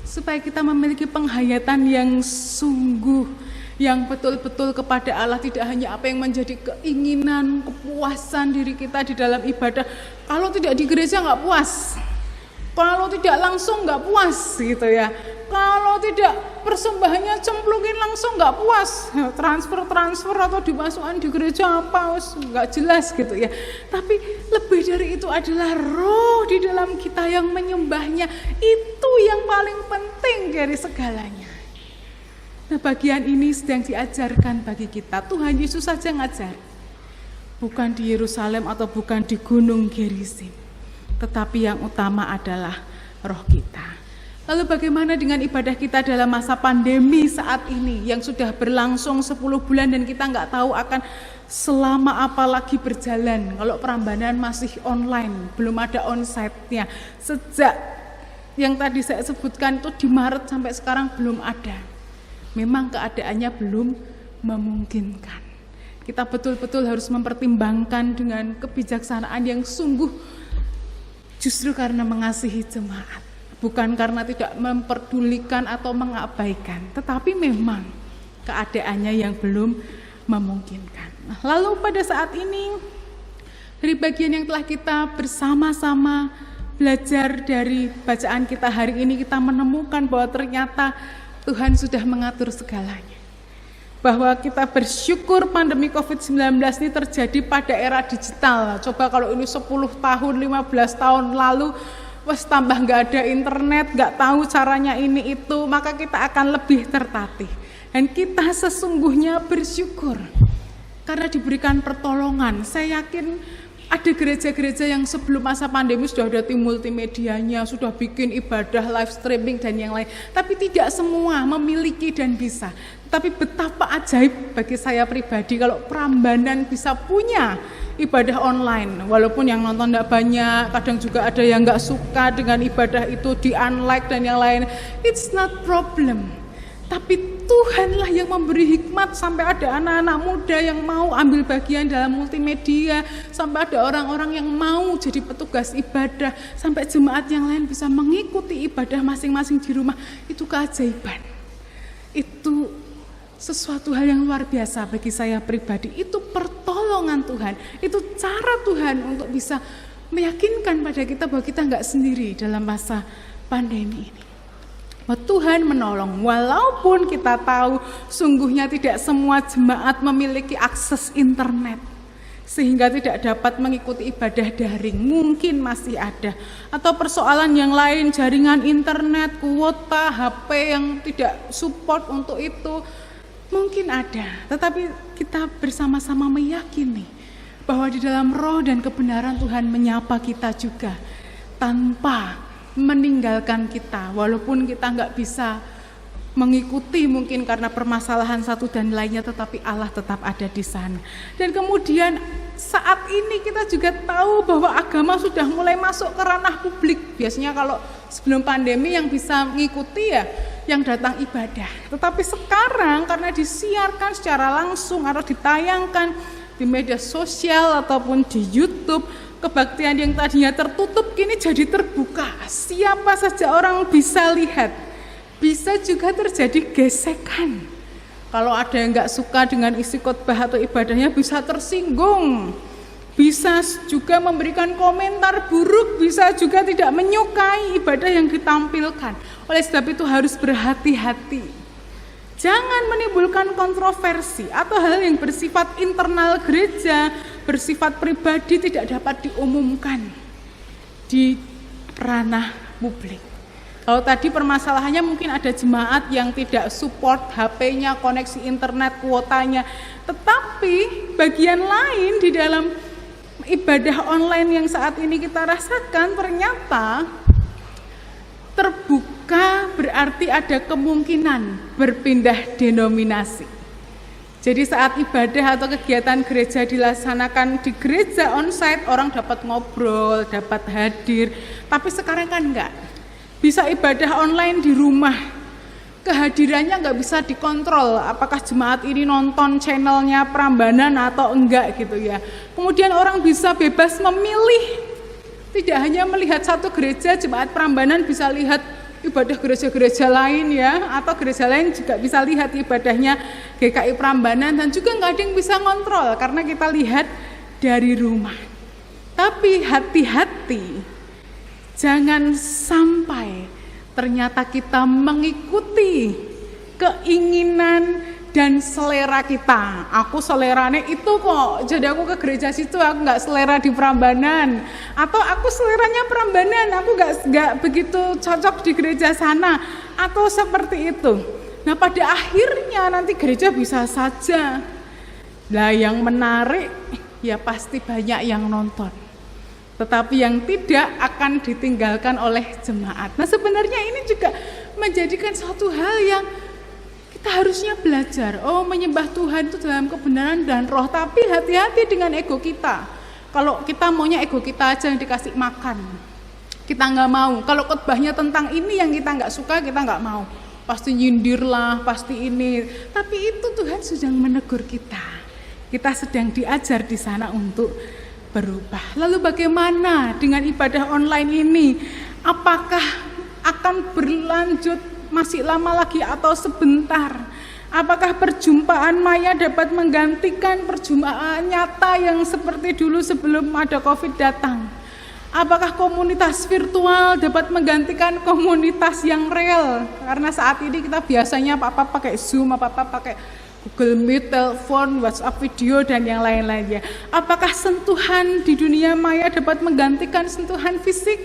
D: supaya kita memiliki penghayatan yang sungguh, yang betul-betul kepada Allah, tidak hanya apa yang menjadi keinginan, kepuasan diri kita di dalam ibadah. Kalau tidak di gereja nggak puas, kalau tidak langsung nggak puas gitu ya, kalau tidak persembahannya cemplukin langsung nggak puas, transfer atau dimasukkan di gereja apa nggak jelas gitu ya. Tapi lebih dari itu adalah roh di dalam kita yang menyembahnya, itu yang paling penting dari segalanya. Nah, bagian ini sedang diajarkan bagi kita. Tuhan Yesus saja ngajar, bukan di Yerusalem atau bukan di Gunung Gerizim, tetapi yang utama adalah roh kita. Lalu bagaimana dengan ibadah kita dalam masa pandemi saat ini yang sudah berlangsung 10 bulan dan kita nggak tahu akan selama apa lagi berjalan. Kalau Prambanan masih online, belum ada onsite-nya. Sejak yang tadi saya sebutkan itu di Maret sampai sekarang belum ada. Memang keadaannya belum memungkinkan. Kita betul-betul harus mempertimbangkan dengan kebijaksanaan yang sungguh, justru karena mengasihi jemaat. Bukan karena tidak memperdulikan atau mengabaikan, tetapi memang keadaannya yang belum memungkinkan. Nah, lalu pada saat ini, dari bagian yang telah kita bersama-sama belajar dari bacaan kita hari ini, kita menemukan bahwa ternyata Tuhan sudah mengatur segalanya. Bahwa kita bersyukur pandemi COVID-19 ini terjadi pada era digital. Coba kalau ini 10 tahun, 15 tahun lalu, wes tambah nggak ada internet, nggak tahu caranya ini itu, maka kita akan lebih tertatih. Dan kita sesungguhnya bersyukur karena diberikan pertolongan. Saya yakin ada gereja-gereja yang sebelum masa pandemi sudah ada tim multimedianya, sudah bikin ibadah live streaming dan yang lain. Tapi tidak semua memiliki dan bisa. Tapi betapa ajaib bagi saya pribadi kalau Prambanan bisa punya ibadah online. Walaupun yang nonton tidak banyak, kadang juga ada yang nggak suka dengan ibadah itu, di-unlike dan yang lain. It's not problem. Tapi Tuhanlah yang memberi hikmat sampai ada anak-anak muda yang mau ambil bagian dalam multimedia, sampai ada orang-orang yang mau jadi petugas ibadah, sampai jemaat yang lain bisa mengikuti ibadah masing-masing di rumah. Itu keajaiban. Itu sesuatu hal yang luar biasa bagi saya pribadi. Itu pertolongan Tuhan, itu cara Tuhan untuk bisa meyakinkan pada kita bahwa kita nggak sendiri dalam masa pandemi ini. Tuhan menolong, walaupun kita tahu sungguhnya tidak semua jemaat memiliki akses internet sehingga tidak dapat mengikuti ibadah daring, mungkin masih ada, atau persoalan yang lain, jaringan internet, kuota, HP yang tidak support untuk itu, mungkin ada. Tetapi kita bersama-sama meyakini bahwa di dalam roh dan kebenaran Tuhan menyapa kita juga. tanpa meninggalkan kita, walaupun kita nggak bisa mengikuti mungkin karena permasalahan satu dan lainnya, tetapi Allah tetap ada di sana. Dan kemudian saat ini kita juga tahu bahwa agama sudah mulai masuk ke ranah publik. Biasanya kalau sebelum pandemi yang bisa mengikuti ya yang datang ibadah, tetapi sekarang karena disiarkan secara langsung atau ditayangkan di media sosial ataupun di YouTube, kebaktian yang tadinya tertutup kini jadi terbuka. Siapa saja orang bisa lihat. Bisa juga terjadi gesekan. Kalau ada yang nggak suka dengan isi khotbah atau ibadahnya bisa tersinggung. Bisa juga memberikan komentar buruk, bisa juga tidak menyukai ibadah yang ditampilkan. Oleh sebab itu harus berhati-hati. Jangan menimbulkan kontroversi atau hal yang bersifat internal gereja, bersifat pribadi tidak dapat diumumkan di ranah publik. Kalau tadi permasalahannya mungkin ada jemaat yang tidak support HP-nya, koneksi internet, kuotanya. Tetapi bagian lain di dalam ibadah online yang saat ini kita rasakan ternyata terbuka, berarti ada kemungkinan berpindah denominasi. Jadi saat ibadah atau kegiatan gereja dilaksanakan di gereja onsite, orang dapat ngobrol, dapat hadir. Tapi sekarang kan enggak. Bisa ibadah online di rumah, kehadirannya nggak bisa dikontrol, apakah jemaat ini nonton channelnya Prambanan atau enggak gitu ya. Kemudian orang bisa bebas memilih, tidak hanya melihat satu gereja, jemaat Prambanan bisa lihat ibadah gereja-gereja lain ya, atau gereja lain juga bisa lihat ibadahnya GKI Prambanan, dan juga nggak ada yang bisa ngontrol karena kita lihat dari rumah. Tapi hati-hati, jangan sampai ternyata kita mengikuti keinginan dan selera kita. Aku seleranya itu kok, jadi aku ke gereja situ, aku nggak selera di Prambanan. Atau aku seleranya Prambanan, aku nggak begitu cocok di gereja sana. Atau seperti itu. Nah pada akhirnya nanti gereja bisa saja. Lah yang menarik ya pasti banyak yang nonton. Tetapi yang tidak akan ditinggalkan oleh jemaat. Nah sebenarnya ini juga menjadikan suatu hal yang kita harusnya belajar. Oh, menyembah Tuhan itu dalam kebenaran dan roh, tapi hati-hati dengan ego kita. Kalau kita maunya ego kita aja yang dikasih makan, kita nggak mau. Kalau khotbahnya tentang ini yang kita nggak suka, kita nggak mau. Pasti nyindir lah, pasti ini. Tapi itu Tuhan sedang menegur kita. Kita sedang diajar di sana untuk berubah. Lalu bagaimana dengan ibadah online ini? Apakah akan berlanjut masih lama lagi atau sebentar? Apakah perjumpaan maya dapat menggantikan perjumpaan nyata yang seperti dulu sebelum ada COVID datang? Apakah komunitas virtual dapat menggantikan komunitas yang real? Karena saat ini kita biasanya apa-apa pakai Zoom, apa-apa pakai Google Meet, telepon, WhatsApp video, dan yang lain-lainnya. Apakah sentuhan di dunia maya dapat menggantikan sentuhan fisik?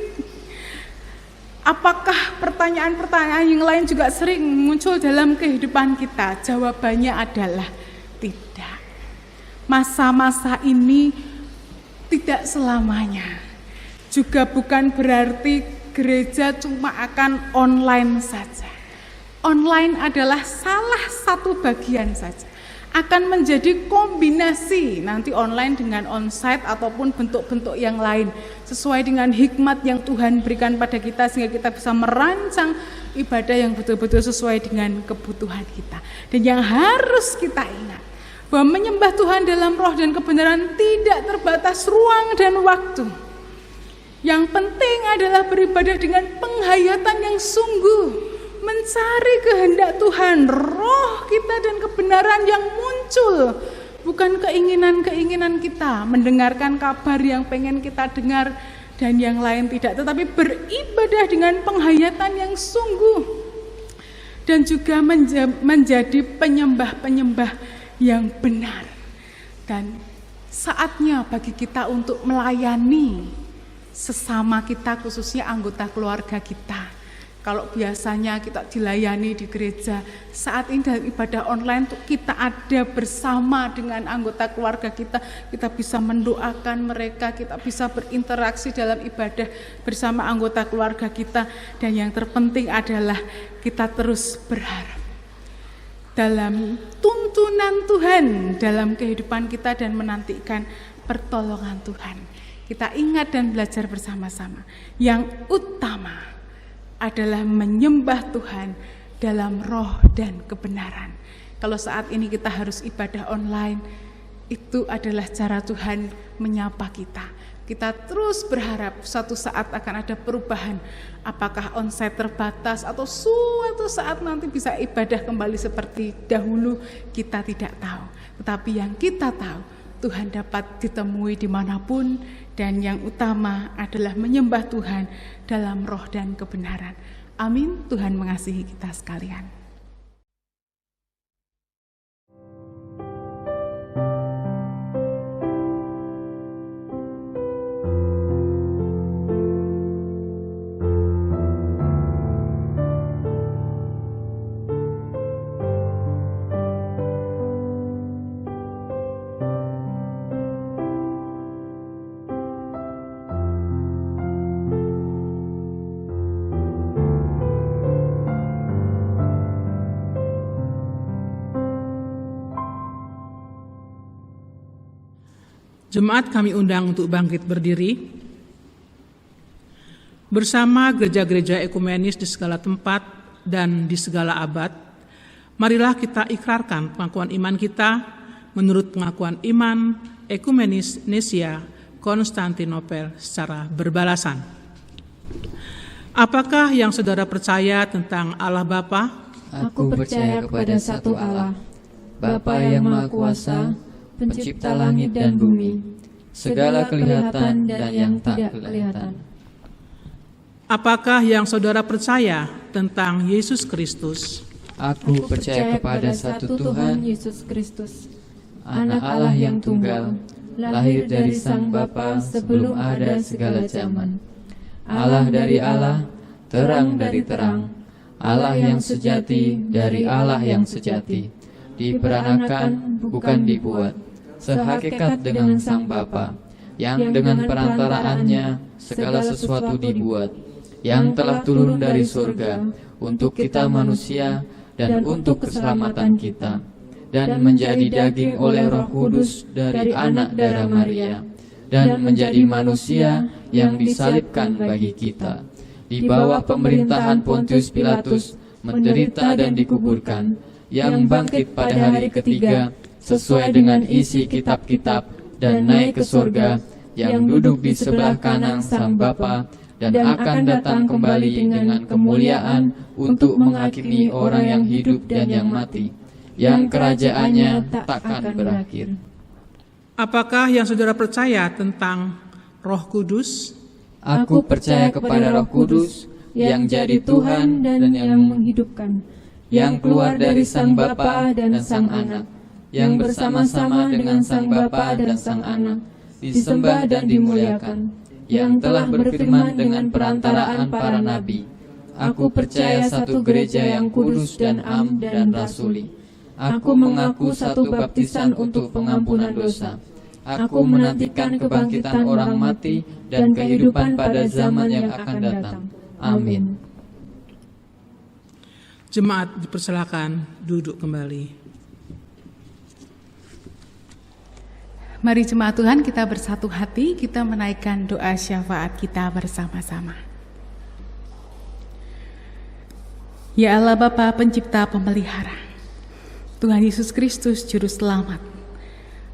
D: Apakah pertanyaan-pertanyaan yang lain juga sering muncul dalam kehidupan kita? Jawabannya adalah tidak. Masa-masa ini tidak selamanya. Juga bukan berarti gereja cuma akan online saja. Online adalah salah satu bagian saja. Akan menjadi kombinasi nanti online dengan onsite ataupun bentuk-bentuk yang lain. Sesuai dengan hikmat yang Tuhan berikan pada kita sehingga kita bisa merancang ibadah yang betul-betul sesuai dengan kebutuhan kita. Dan yang harus kita ingat, bahwa menyembah Tuhan dalam roh dan kebenaran tidak terbatas ruang dan waktu. Yang penting adalah beribadah dengan penghayatan yang sungguh, mencari kehendak Tuhan, roh kita dan kebenaran yang muncul, bukan keinginan-keinginan kita, mendengarkan kabar yang pengen kita dengar dan yang lain tidak, tetapi beribadah dengan penghayatan yang sungguh dan juga menjadi penyembah-penyembah yang benar. Dan saatnya bagi kita untuk melayani sesama kita, khususnya anggota keluarga kita, Kalau biasanya kita dilayani di gereja, saat ini dalam ibadah online tuh kita ada bersama dengan anggota keluarga kita bisa mendoakan mereka, kita bisa berinteraksi dalam ibadah bersama anggota keluarga kita, dan yang terpenting adalah kita terus berharap dalam tuntunan Tuhan dalam kehidupan kita dan menantikan pertolongan Tuhan. Kita ingat dan belajar bersama-sama. Yang utama adalah menyembah Tuhan dalam roh dan kebenaran. Kalau saat ini kita harus ibadah online, itu adalah cara Tuhan menyapa kita. Kita terus berharap suatu saat akan ada perubahan. Apakah onsite terbatas atau suatu saat nanti bisa ibadah kembali seperti dahulu, kita tidak tahu. Tetapi yang kita tahu, Tuhan dapat ditemui dimanapun, dan yang utama adalah menyembah Tuhan dalam roh dan kebenaran. Amin. Tuhan mengasihi kita sekalian.
A: Jemaat kami undang untuk bangkit berdiri. Bersama gereja-gereja ekumenis di segala tempat dan di segala abad, marilah kita ikrarkan pengakuan iman kita menurut pengakuan iman ekumenis Nesia Konstantinopel secara berbalasan. Apakah yang saudara percaya tentang Allah Bapa?
B: Aku percaya kepada satu Allah, Bapa yang Maha Kuasa, Pencipta langit dan bumi, segala kelihatan dan yang tak kelihatan.
A: Apakah yang saudara percaya tentang Yesus Kristus?
B: Aku percaya kepada satu Tuhan Yesus Kristus, Anak Allah yang tunggal, lahir dari Sang Bapa sebelum ada segala zaman. Allah dari Allah, terang dari terang, Allah yang sejati dari Allah yang sejati, diperanakan bukan dibuat, sehakikat dengan Sang Bapa, yang dengan perantaraannya segala sesuatu dibuat, yang telah turun dari surga untuk kita manusia dan untuk keselamatan kita, dan menjadi daging oleh Roh Kudus dari anak darah Maria, dan menjadi manusia yang disalibkan bagi kita, di bawah pemerintahan Pontius Pilatus, menderita dan dikuburkan, yang bangkit pada hari ketiga sesuai dengan isi kitab-kitab, dan naik ke surga, yang duduk di sebelah kanan Sang Bapa, dan akan datang kembali dengan kemuliaan untuk menghakimi orang yang hidup dan yang mati, yang kerajaannya takkan berakhir.
A: Apakah yang saudara percaya tentang Roh Kudus?
B: Aku percaya kepada Roh Kudus yang jadi Tuhan dan yang menghidupkan, yang keluar dari Sang Bapa dan Sang Anak, yang bersama-sama dengan Sang Bapa dan Sang Anak, disembah dan dimuliakan, yang telah berfirman dengan perantaraan para nabi. Aku percaya satu gereja yang kudus dan am dan rasuli. Aku mengaku satu baptisan untuk pengampunan dosa. Aku menantikan kebangkitan orang mati dan kehidupan pada zaman yang akan datang. Amin.
A: Jemaat dipersilakan duduk kembali.
D: Mari jemaat Tuhan, kita bersatu hati, kita menaikkan doa syafaat kita bersama-sama. Ya Allah Bapa Pencipta Pemelihara, Tuhan Yesus Kristus Juru Selamat,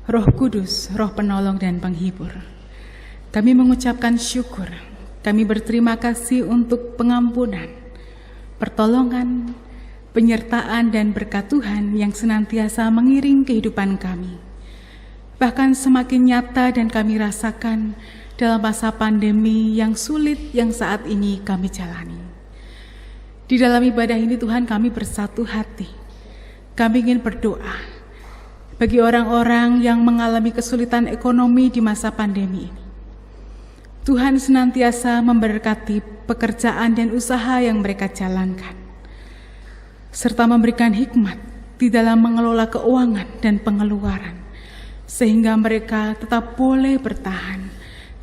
D: Roh Kudus, Roh Penolong dan Penghibur, kami mengucapkan syukur, kami berterima kasih untuk pengampunan, pertolongan, penyertaan dan berkat Tuhan yang senantiasa mengiring kehidupan kami. Bahkan semakin nyata dan kami rasakan dalam masa pandemi yang sulit yang saat ini kami jalani. Di dalam ibadah ini Tuhan, kami bersatu hati. Kami ingin berdoa bagi orang-orang yang mengalami kesulitan ekonomi di masa pandemi ini. Tuhan senantiasa memberkati pekerjaan dan usaha yang mereka jalankan, serta memberikan hikmat di dalam mengelola keuangan dan pengeluaran, sehingga mereka tetap boleh bertahan.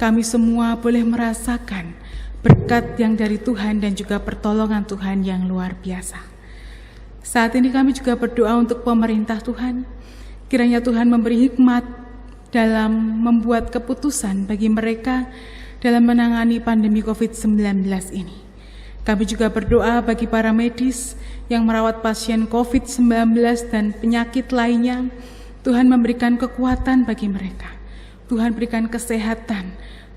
D: Kami semua boleh merasakan berkat yang dari Tuhan dan juga pertolongan Tuhan yang luar biasa. Saat ini kami juga berdoa untuk pemerintah Tuhan. Kiranya Tuhan memberi hikmat dalam membuat keputusan bagi mereka dalam menangani pandemi COVID-19 ini. Kami juga berdoa bagi para medis yang merawat pasien COVID-19 dan penyakit lainnya. Tuhan memberikan kekuatan bagi mereka. Tuhan berikan kesehatan.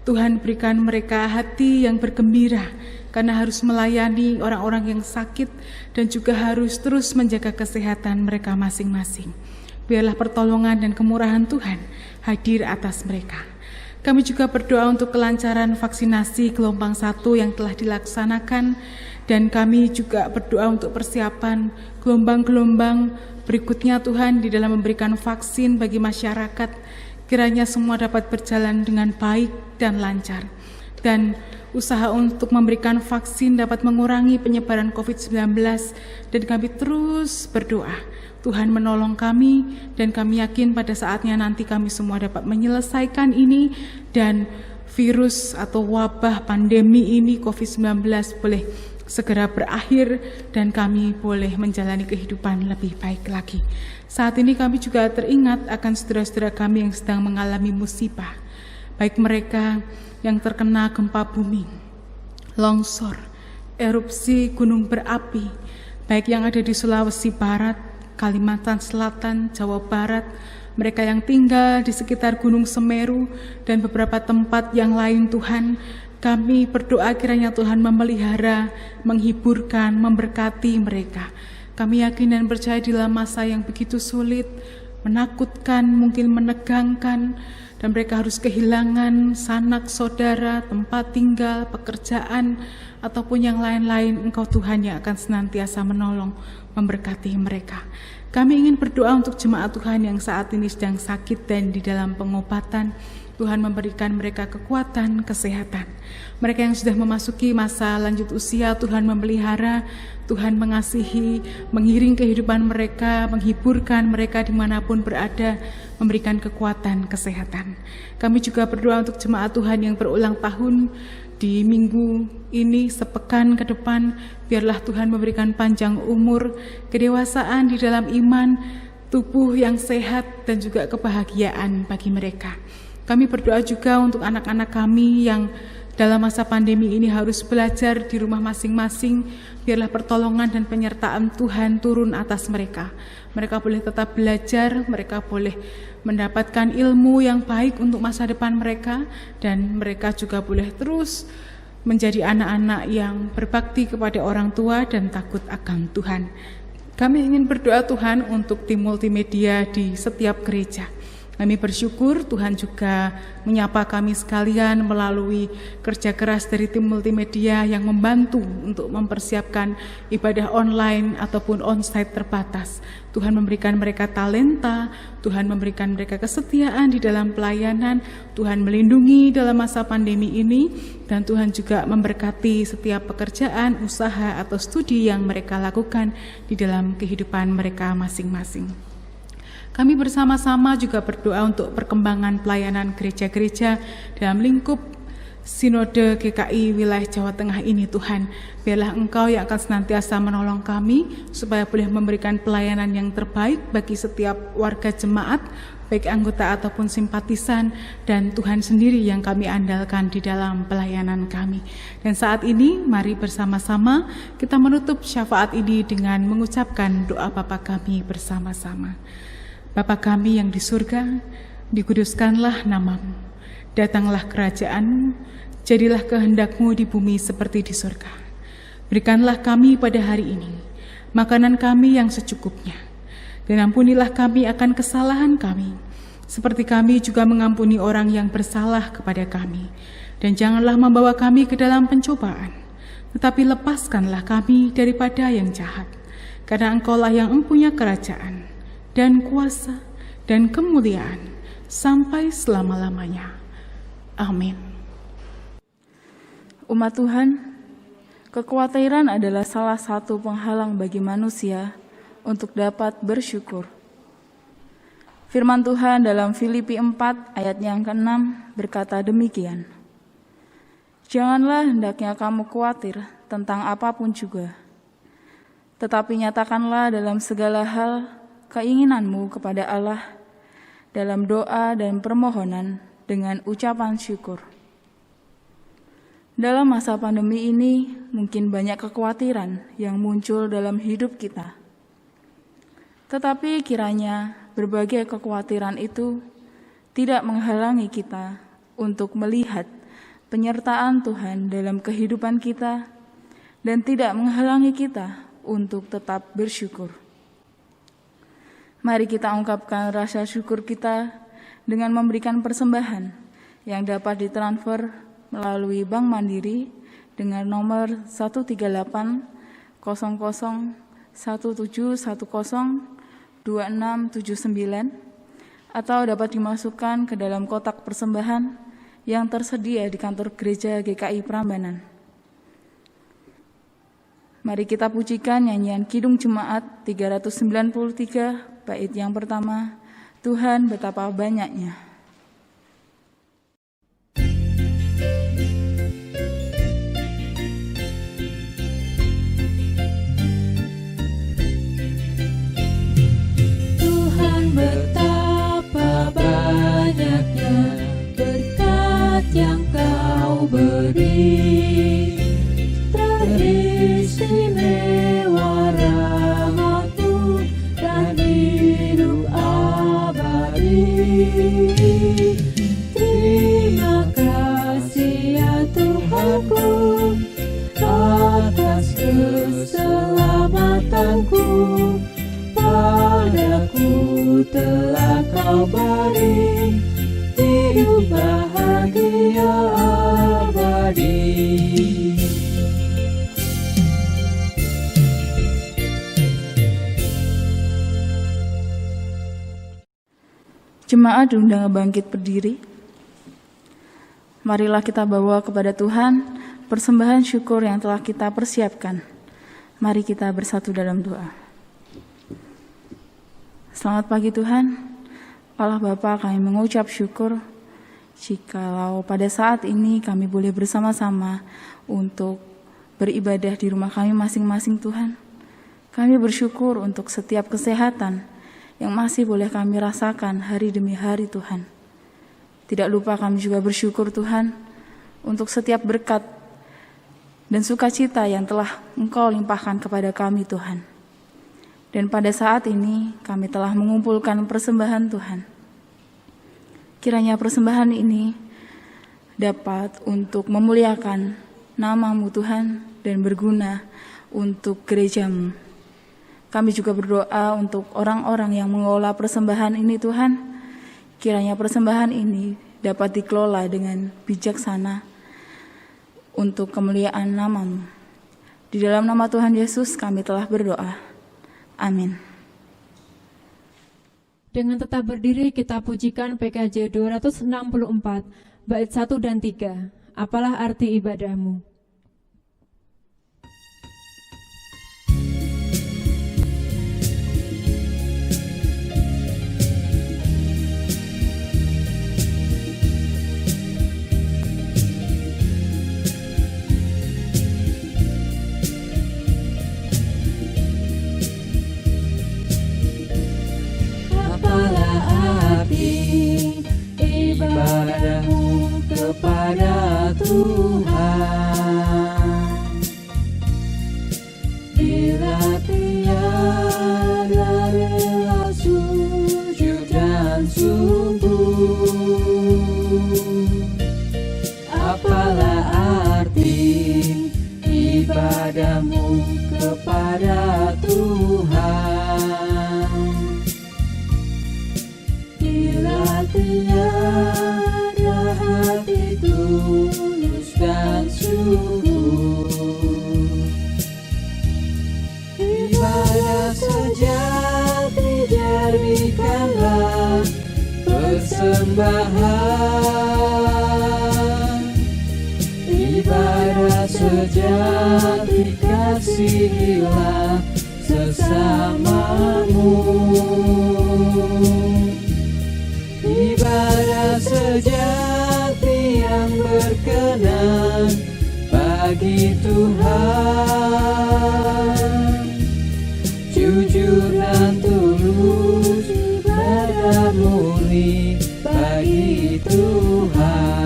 D: Tuhan berikan mereka hati yang bergembira karena harus melayani orang-orang yang sakit dan juga harus terus menjaga kesehatan mereka masing-masing. Biarlah pertolongan dan kemurahan Tuhan hadir atas mereka. Kami juga berdoa untuk kelancaran vaksinasi gelombang 1 yang telah dilaksanakan, dan kami juga berdoa untuk persiapan gelombang-gelombang berikutnya Tuhan di dalam memberikan vaksin bagi masyarakat. Kiranya semua dapat berjalan dengan baik dan lancar, dan usaha untuk memberikan vaksin dapat mengurangi penyebaran COVID-19, dan kami terus berdoa Tuhan menolong kami, dan kami yakin pada saatnya nanti kami semua dapat menyelesaikan ini, dan virus atau wabah pandemi ini COVID-19 boleh segera berakhir, dan kami boleh menjalani kehidupan lebih baik lagi. Saat ini kami juga teringat akan saudara-saudara kami yang sedang mengalami musibah, baik mereka yang terkena gempa bumi, longsor, erupsi gunung berapi, baik yang ada di Sulawesi Barat, Kalimantan Selatan, Jawa Barat, mereka yang tinggal di sekitar Gunung Semeru, dan beberapa tempat yang lain. Tuhan, kami berdoa kiranya Tuhan memelihara, menghiburkan, memberkati mereka. Kami yakin dan percaya di dalam masa yang begitu sulit, menakutkan, mungkin menegangkan, dan mereka harus kehilangan sanak saudara, tempat tinggal, pekerjaan, ataupun yang lain-lain. Engkau Tuhan yang akan senantiasa menolong, memberkati mereka. Kami ingin berdoa untuk jemaat Tuhan yang saat ini sedang sakit dan di dalam pengobatan. Tuhan memberikan mereka kekuatan, kesehatan. Mereka yang sudah memasuki masa lanjut usia, Tuhan memelihara, Tuhan mengasihi, mengiring kehidupan mereka, menghiburkan mereka dimanapun berada, memberikan kekuatan, kesehatan. Kami juga berdoa untuk jemaat Tuhan yang berulang tahun di minggu ini, sepekan ke depan. Biarlah Tuhan memberikan panjang umur, kedewasaan di dalam iman, tubuh yang sehat, dan juga kebahagiaan bagi mereka. Kami berdoa juga untuk anak-anak kami yang dalam masa pandemi ini harus belajar di rumah masing-masing. Biarlah pertolongan dan penyertaan Tuhan turun atas mereka. Mereka boleh tetap belajar, mereka boleh mendapatkan ilmu yang baik untuk masa depan mereka, dan mereka juga boleh terus menjadi anak-anak yang berbakti kepada orang tua dan takut akan Tuhan. Kami ingin berdoa Tuhan untuk tim multimedia di setiap gereja. Kami bersyukur Tuhan juga menyapa kami sekalian melalui kerja keras dari tim multimedia yang membantu untuk mempersiapkan ibadah online ataupun onsite terbatas. Tuhan memberikan mereka talenta, Tuhan memberikan mereka kesetiaan di dalam pelayanan, Tuhan melindungi dalam masa pandemi ini, dan Tuhan juga memberkati setiap pekerjaan, usaha, atau studi yang mereka lakukan di dalam kehidupan mereka masing-masing. Kami bersama-sama juga berdoa untuk perkembangan pelayanan gereja-gereja dalam lingkup Sinode GKI wilayah Jawa Tengah ini. Tuhan, biarlah Engkau yang akan senantiasa menolong kami supaya boleh memberikan pelayanan yang terbaik bagi setiap warga jemaat, baik anggota ataupun simpatisan, dan Tuhan sendiri yang kami andalkan di dalam pelayanan kami. Dan saat ini mari bersama-sama kita menutup syafaat ini dengan mengucapkan doa Bapa kami bersama-sama. Bapa kami yang di surga, dikuduskanlah nama-Mu, datanglah kerajaan-Mu, jadilah kehendak-Mu di bumi seperti di surga. Berikanlah kami pada hari ini makanan kami yang secukupnya, dan ampunilah kami akan kesalahan kami, seperti kami juga mengampuni orang yang bersalah kepada kami. Dan janganlah membawa kami ke dalam pencobaan, tetapi lepaskanlah kami daripada yang jahat, karena Engkau-lah yang mempunyai kerajaan dan kuasa dan kemuliaan sampai selama-lamanya. Amin.
G: Umat Tuhan, kekhawatiran adalah salah satu penghalang bagi manusia untuk dapat bersyukur. Firman Tuhan dalam Filipi 4 ayat yang ke-6 berkata demikian. Janganlah hendaknya kamu khawatir tentang apapun juga, tetapi nyatakanlah dalam segala hal keinginanmu kepada Allah dalam doa dan permohonan dengan ucapan syukur. Dalam masa pandemi ini, mungkin banyak kekhawatiran yang muncul dalam hidup kita. Tetapi kiranya berbagai kekhawatiran itu tidak menghalangi kita untuk melihat penyertaan Tuhan dalam kehidupan kita dan tidak menghalangi kita untuk tetap bersyukur. Mari kita ungkapkan rasa syukur kita dengan memberikan persembahan yang dapat ditransfer melalui Bank Mandiri dengan nomor 138 00 1710 2679 atau dapat dimasukkan ke dalam kotak persembahan yang tersedia di kantor gereja GKI Prambanan. Mari kita pujikan nyanyian Kidung Jemaat 393 bait yang pertama, Tuhan betapa banyaknya.
B: Betapa banyaknya berkat yang Kau beri, teristimewa rahmat-Mu dan hidup abadi. Terima kasih ya Tuhanku atas keselamatanku. Padaku telah Kau beri hidup bahagia abadi.
G: Jemaat diundang bangkit berdiri. Marilah kita bawa kepada Tuhan persembahan syukur yang telah kita persiapkan. Mari kita bersatu dalam doa. Selamat pagi Tuhan, Allah Bapa, kami mengucap syukur jikalau pada saat ini kami boleh bersama-sama untuk beribadah di rumah kami masing-masing Tuhan. Kami bersyukur untuk setiap kesehatan yang masih boleh kami rasakan hari demi hari Tuhan. Tidak lupa kami juga bersyukur Tuhan untuk setiap berkat dan sukacita yang telah Engkau limpahkan kepada kami Tuhan. Dan pada saat ini kami telah mengumpulkan persembahan Tuhan. Kiranya persembahan ini dapat untuk memuliakan nama-Mu Tuhan dan berguna untuk gereja-Mu. Kami juga berdoa untuk orang-orang yang mengelola persembahan ini Tuhan. Kiranya persembahan ini dapat dikelola dengan bijaksana untuk kemuliaan nama-Mu. Di dalam nama Tuhan Yesus kami telah berdoa. Amin.
C: Dengan tetap berdiri kita pujikan PKJ 264 bait 1 dan 3. Apalah arti ibadahmu?
B: Ibadahmu kepada Tuhan, bila tiada rela sujud dan sungguh, apalah arti ibadahmu kepada Tuhan, bila tiada hati tulus dan sungguh. Ibadah sejati jadikanlah persembahan, ibadah sejati kasihilah sesamamu. Ibadah sejati yang berkenan bagi Tuhan, jujur dan tulus, ibadah murni bagi Tuhan.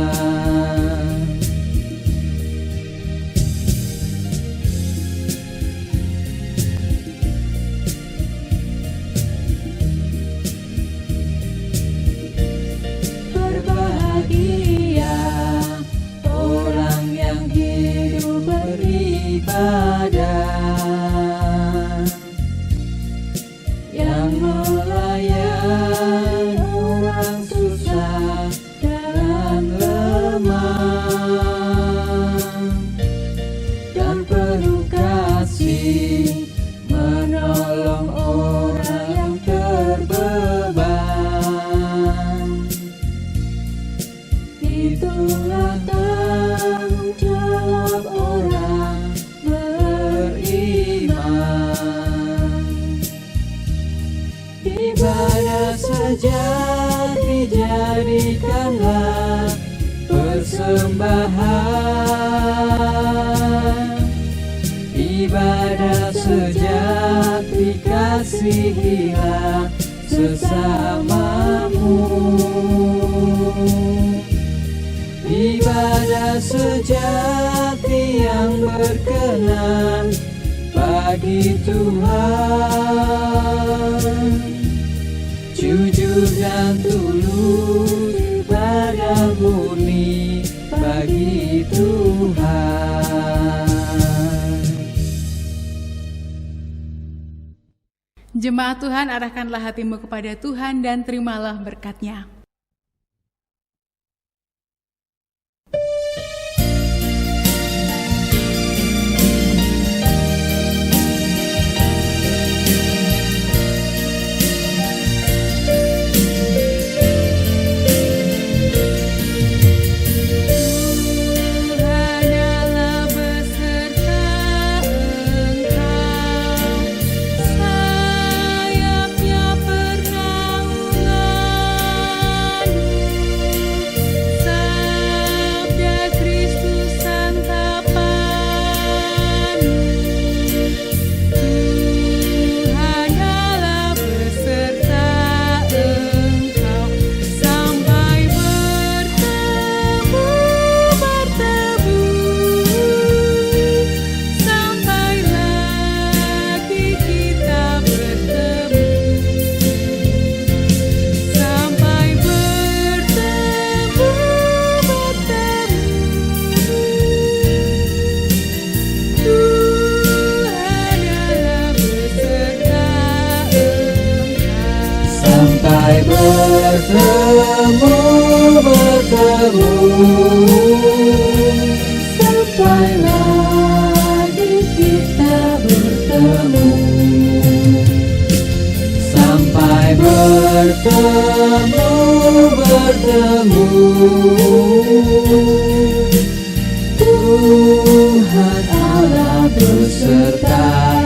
B: Berbahagia orang yang hidup beribadah, yang melayan orang susah dan lemah, dan penuh kasih menolong orang yang terbeban. Itulah tanggung jawab orang beriman. Ibadah sejati jadikanlah persembahan. Ibadah sejati kasihilah sesamamu. Ibadah sejati yang berkenan bagi Tuhan, jujur dan tulus, ibadah murni bagi Tuhan.
D: Jemaat Tuhan, arahkanlah hatimu kepada Tuhan dan terimalah berkat-Nya. Sampai lagi kita bertemu, sampai bertemu, Tuhan Allah beserta